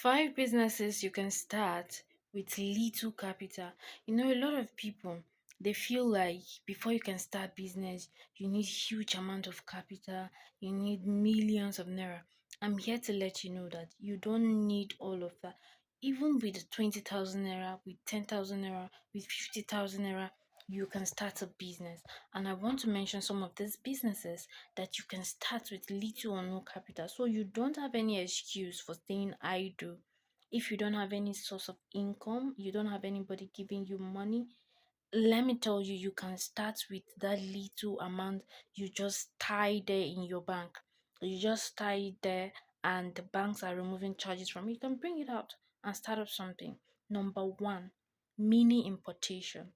Five businesses you can start with little capital. A lot of people they feel like before you can start business, you need huge amount of capital, you need millions of naira. I'm here to let you know that you don't need all of that. Even with 20,000 naira, with 10,000 naira, with 50,000 naira, you can start a business. And I want to mention some of these businesses that you can start with little or no capital. So you don't have any excuse for staying idle. If you don't have any source of income, you don't have anybody giving you money, let me tell you, you can start with that little amount you just tie there in your bank. You just tie it there, and the banks are removing charges from it. You can bring it out and start up something. Number one, mini importation.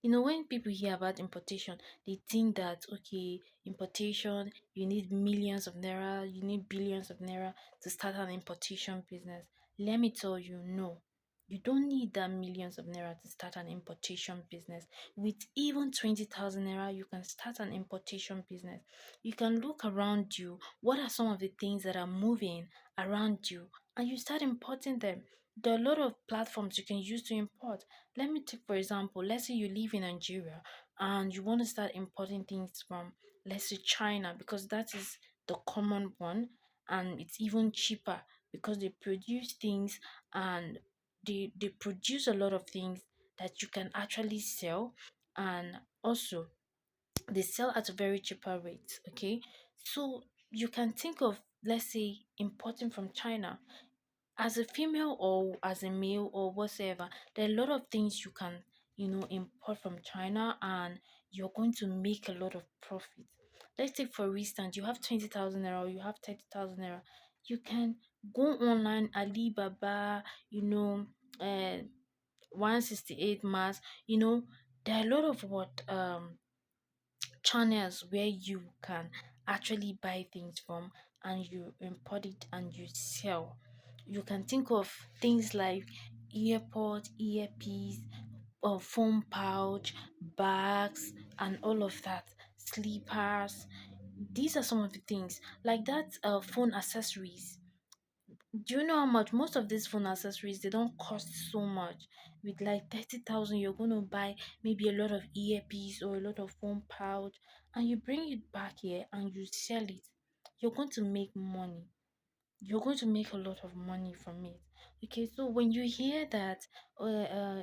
When people hear about importation, they think that okay, importation, you need millions of naira, you need billions of naira to start an importation business. Let me tell you, no. You don't need that millions of naira to start an importation business. With even 20,000 naira, you can start an importation business. You can look around you. What are some of the things that are moving around you? And you start importing them. There are a lot of platforms you can use to import. Let me take, for example, let's say you live in Nigeria and you want to start importing things from, let's say, China, because that is the common one, and it's even cheaper because they produce things, and they produce a lot of things that you can actually sell, and also they sell at a very cheaper rate. Okay, so you can think of, let's say, importing from China. As a female or as a male or whatever, there are a lot of things you can import from China, and you're going to make a lot of profit. Let's take for instance, you have 20,000 naira or you have 30,000 naira. You can go online, Alibaba, uh 168 mass. There are a lot of what channels where you can actually buy things from, and you import it and you sell. You can think of things like earpod, earpiece, or phone pouch, bags, and all of that, slippers. These are some of the things like that. Phone accessories, do you know how much most of these phone accessories, they don't cost so much? With like 30,000, you're going to buy maybe a lot of earpiece or a lot of phone pouch, and you bring it back here and you sell it. You're going to make money. You're going to make a lot of money from it. Okay, so when you hear that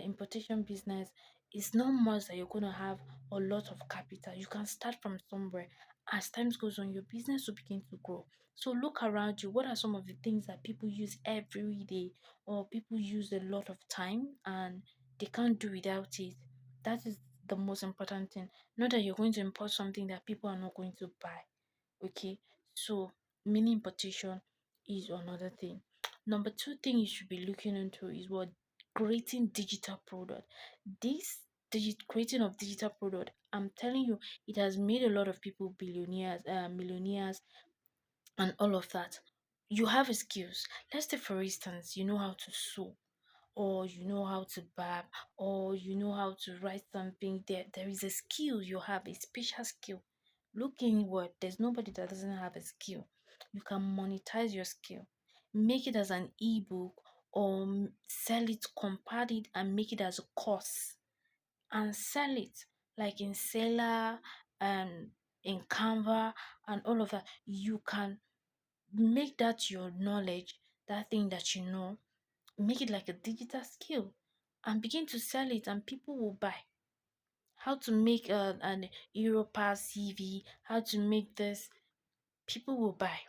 importation business, it's not much that you're going to have a lot of capital. You can start from somewhere. As times goes on, your business will begin to grow. So look around you. What are some of the things that people use every day, or people use a lot of time and they can't do without it? That is the most important thing. Not that you're going to import something that people are not going to buy. Okay, so mini importation is another thing. Number two thing you should be looking into is what, creating digital product. This creating of digital product, I'm telling you, it has made a lot of people billionaires, millionaires, and all of that. You have a skills. Let's say, for instance, you know how to sew, or you know how to barb, or you know how to write something. There is a skill you have, a special skill. Look inward. There's nobody that doesn't have a skill. You can monetize your skill, make it as an ebook, or sell it, compart it, and make it as a course and sell it, like in Seller and in Canva and all of that. You can make that your knowledge, that thing that you know, make it like a digital skill and begin to sell it, and people will buy. How to make an Europass CV, how to make this, people will buy.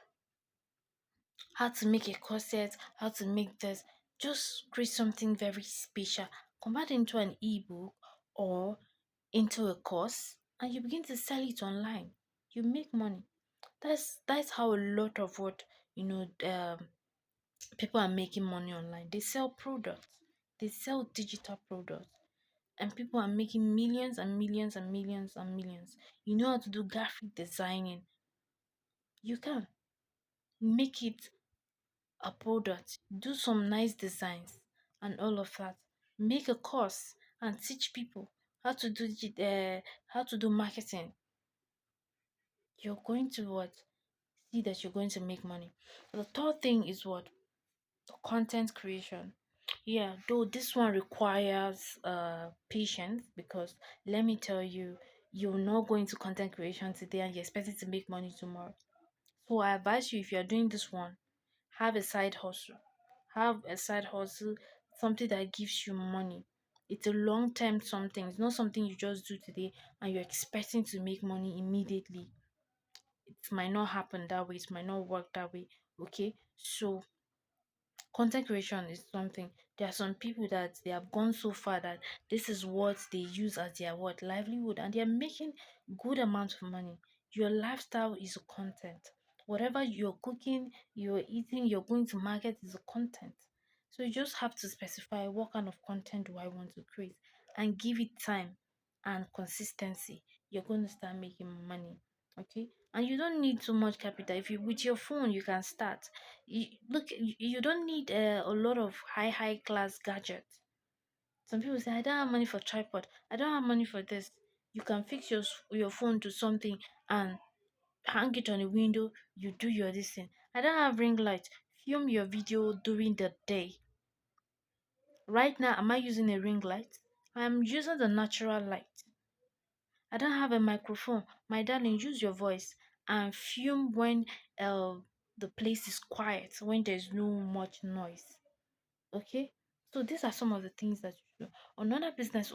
How to make a corset, how to make this. Just create something very special, convert it into an ebook or into a course, and you begin to sell it online. You make money. That's how a lot of what people are making money online. They sell products, they sell digital products, and people are making millions and millions and millions and millions. You know how to do graphic designing, you can make it a product, do some nice designs and all of that. Make a course and teach people how to do how to do marketing. You're going to what, see that you're going to make money. The third thing is what, Content creation. Yeah, though this one requires patience, because let me tell you, you're not going to content creation today and you're expecting to make money tomorrow. So I advise you, if you're doing this one, have a side hustle. Have a side hustle, something that gives you money. It's a long term something. It's not something you just do today and you're expecting to make money immediately. It might not happen that way, it might not work that way. Okay. So content creation is something, there are some people that they have gone so far that this is what they use as their what livelihood, and they're making good amount of money. Your lifestyle is a content. Whatever you're cooking, you're eating, you're going to market is a content. So you just have to specify what kind of content do I want to create, and give it time and consistency. You're going to start making money. Okay. And you don't need too much capital. If you, with your phone, you can start. You don't need a lot of high class gadgets. Some people say, I don't have money for tripod, I don't have money for this. You can fix your phone to something and hang it on a window. You do your this thing. I don't have ring light. Film your video during the day. Right now, am I using a ring light? I'm using the natural light. I don't have a microphone. My darling, use your voice and film when uh, the place is quiet, when there's no much noise. Okay. So these are some of the things that you do. Another business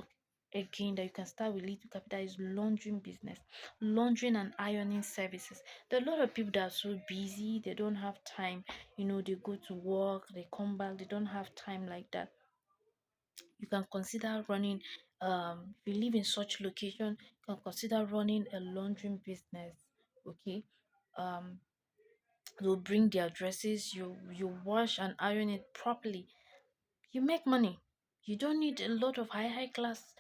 again that you can start with little capital is laundering business, laundering and ironing services. There are a lot of people that are so busy, they don't have time. They go to work, they come back, they don't have time like that. You can consider running, if you live in such location, you can consider running a laundering business. Okay. um you bring their dresses, you wash and iron it properly, you make money. You don't need a lot of high class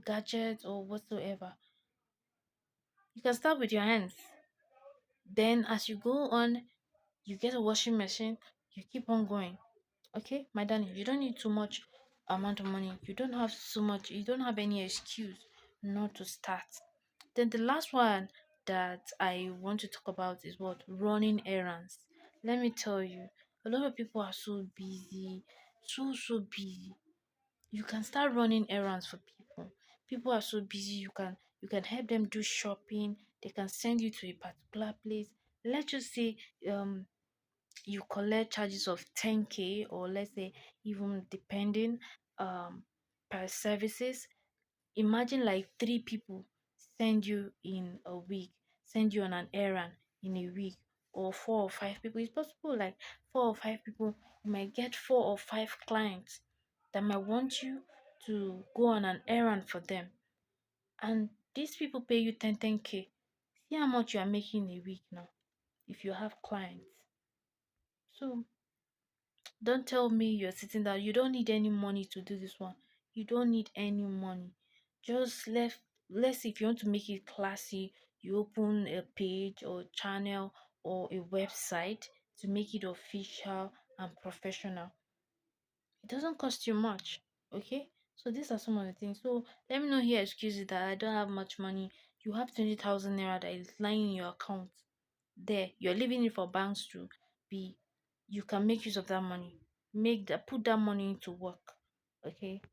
gadgets or whatsoever. You can start with your hands. Then as you go on, you get a washing machine, you keep on going. Okay, my darling, you don't need too much amount of money. You don't have so much, you don't have any excuse not to start. Then the last one that I want to talk about is what? Running errands. Let me tell you, a lot of people are so busy, so busy. You can start running errands for people. People are so busy, you can help them do shopping. They can send you to a particular place. Let's just say you collect charges of 10K, or let's say even depending per services. Imagine like three people send you in a week, send you on an errand in a week, or 4 or 5 people. It's possible like 4 or 5 people, you might get 4 or 5 clients that might want you to go on an errand for them. And these people pay you 10K. See how much you are making a week now if you have clients. So don't tell me you're sitting down. You don't need any money to do this one. You don't need any money. Just let's say if you want to make it classy, you open a page or channel or a website to make it official and professional. It doesn't cost you much. Okay? So these are some of the things. So let me know here excuses that I don't have much money. You have 20,000 naira that is lying in your account. There, you're leaving it for banks to be. You can make use of that money. Put that money into work. Okay?